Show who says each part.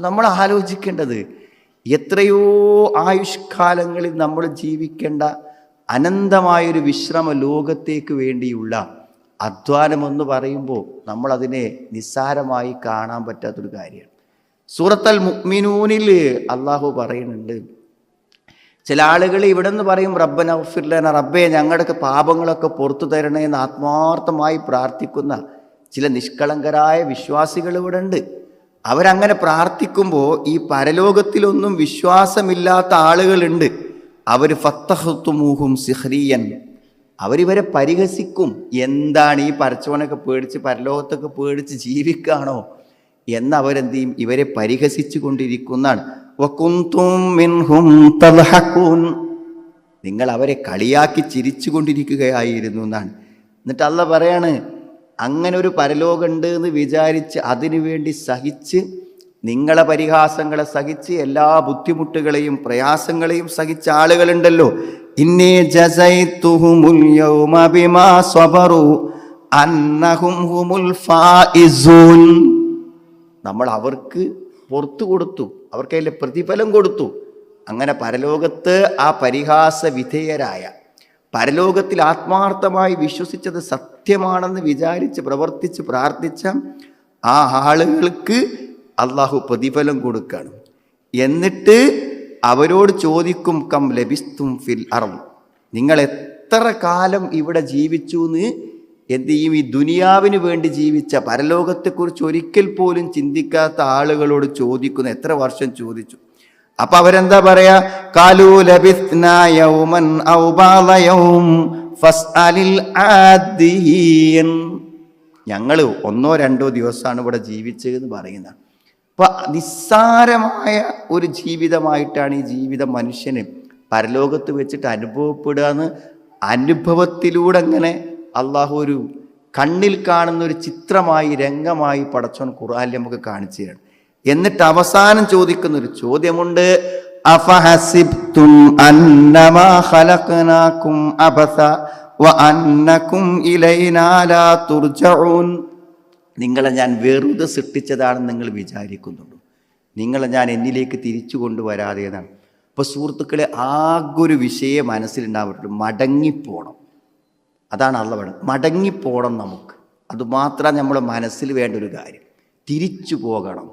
Speaker 1: നമ്മൾ ആലോചിക്കേണ്ടത് എത്രയോ ആയുഷ്കാലങ്ങളിൽ നമ്മൾ ജീവിക്കേണ്ട അനന്തമായൊരു വിശ്രമ ലോകത്തേക്ക് വേണ്ടിയുള്ള അധ്വാനമെന്ന് പറയുമ്പോൾ നമ്മളതിനെ നിസ്സാരമായി കാണാൻ പറ്റാത്തൊരു കാര്യമാണ്. സൂറത്തുൽ മുഅ്മിനൂനിൽ അള്ളാഹു പറയുന്നുണ്ട്, ചില ആളുകൾ ഇവിടെ നിന്ന് പറയും റബ്ബന ഗ്ഫിർ ലനാ, റബ്ബേ ഞങ്ങളുടെയൊക്കെ പാപങ്ങളൊക്കെ പുറത്തു തരണേ എന്ന് ആത്മാർത്ഥമായി പ്രാർത്ഥിക്കുന്ന ചില നിഷ്കളങ്കരായ വിശ്വാസികൾ ഇവിടെ ഉണ്ട്. അവരങ്ങനെ പ്രാർത്ഥിക്കുമ്പോൾ ഈ പരലോകത്തിലൊന്നും വിശ്വാസമില്ലാത്ത ആളുകളുണ്ട്. അവർ ഫത്തഹ്തുമൂഹും സിഹ്രിയൻ, അവരിവരെ പരിഹസിക്കും. എന്താണ് ഈ പരച്ചോനൊക്കെ പേടിച്ച് പരലോകത്തൊക്കെ പേടിച്ച് ജീവിക്കുകയാണോ എന്നവരെന്ത് ചെയ്യും? ഇവരെ പരിഹസിച്ചു കൊണ്ടിരിക്കുന്നതാണ്. വകുന്തും മിൻഹും തദ്ഹഖൂൻ, നിങ്ങൾ അവരെ കളിയാക്കി ചിരിച്ചു കൊണ്ടിരിക്കുകയായിരുന്നു എന്നാണ്. എന്നിട്ട് അല്ലാഹ് പറയാണ്, അങ്ങനെ ഒരു പരലോകമുണ്ട് എന്ന് വിചാരിച്ച് അതിനുവേണ്ടി സഹിച്ച്, നിങ്ങളെ പരിഹാസങ്ങളെ സഹിച്ച്, എല്ലാ ബുദ്ധിമുട്ടുകളെയും പ്രയാസങ്ങളെയും സഹിച്ച ആളുകളുണ്ടല്ലോ, ഇന്നീ ജസൈതുഹുമുൽ യൗമ ബിമാ സബറു അന്നഹും ഹുമുൽ ഫായിസൂൻ, നമ്മൾ അവർക്ക് പുറത്തു കൊടുത്തു, അവർക്ക് അതിലെ പ്രതിഫലം കൊടുത്തു. അങ്ങനെ പരലോകത്ത് ആ പരിഹാസ വിധേയരായ, പരലോകത്തിൽ ആത്മാർത്ഥമായി വിശ്വസിച്ചത് സത്യമാണെന്ന് വിചാരിച്ച് പ്രവർത്തിച്ച് പ്രാർത്ഥിച്ച ആ ആളുകൾക്ക് അള്ളാഹു പ്രതിഫലം കൊടുക്കണം. എന്നിട്ട് അവരോട് ചോദിക്കും, കം ലബിസ്തും ഫിൽ അർദ്, നിങ്ങൾ എത്ര കാലം ഇവിടെ ജീവിച്ചു എന്ന് എന്ത് ചെയ്യും? ഈ ദുനിയാവിന് വേണ്ടി ജീവിച്ച, പരലോകത്തെക്കുറിച്ച് ഒരിക്കൽ പോലും ചിന്തിക്കാത്ത ആളുകളോട് ചോദിക്കുന്നു, എത്ര വർഷം ചോദിച്ചു? അപ്പൊ അവരെന്താ പറയാ? ഖാലൂ ലബിസ്നാ യൗമൻ ഔ ബഅദ യൗം ഫസ്അലിൽ ആദിയൻ, ഞങ്ങൾ 1-2 ദിവസമാണ് ഇവിടെ ജീവിച്ചതെന്ന് പറയുന്നത്. അപ്പൊ നിസ്സാരമായ ഒരു ജീവിതമായിട്ടാണ് ഈ ജീവിതം മനുഷ്യന് പരലോകത്ത് വെച്ചിട്ട് അനുഭവപ്പെടുക എന്ന് അനുഭവത്തിലൂടെ അങ്ങനെ അള്ളാഹു ഒരു കണ്ണിൽ കാണുന്ന ഒരു ചിത്രമായി, രംഗമായി പടച്ചോൻ ഖുർആനിൽ നമുക്ക് കാണിച്ചു തരാണ്. എന്നിട്ട് അവസാനം ചോദിക്കുന്ന ഒരു ചോദ്യമുണ്ട്, അഫഹസിബ്തും അന്നമാ ഖലഖനാകും അബസ വ അന്നകും ഇലൈനാ ലാ തുർജഊൻ, നിങ്ങളെ ഞാൻ വെറുതെ സൃഷ്ടിച്ചതാണെന്ന് നിങ്ങൾ വിചാരിക്കുന്നുണ്ടോ? നിങ്ങളെ ഞാൻ എന്നിലേക്ക് തിരിച്ചു കൊണ്ടുവരാതെ എന്നാണ്. അപ്പോൾ സുഹൃത്തുക്കളെ, ആകൊരു വിഷയം മനസ്സിലുണ്ടാവുള്ളൂ, മടങ്ങിപ്പോണം. അതാണ് അള്ളാഹ് പറയുന്നത്, മടങ്ങിപ്പോണം നമുക്ക്. അതുമാത്രം നമ്മുടെ മനസ്സിൽ വേണ്ട ഒരു കാര്യം, തിരിച്ചു പോകണം.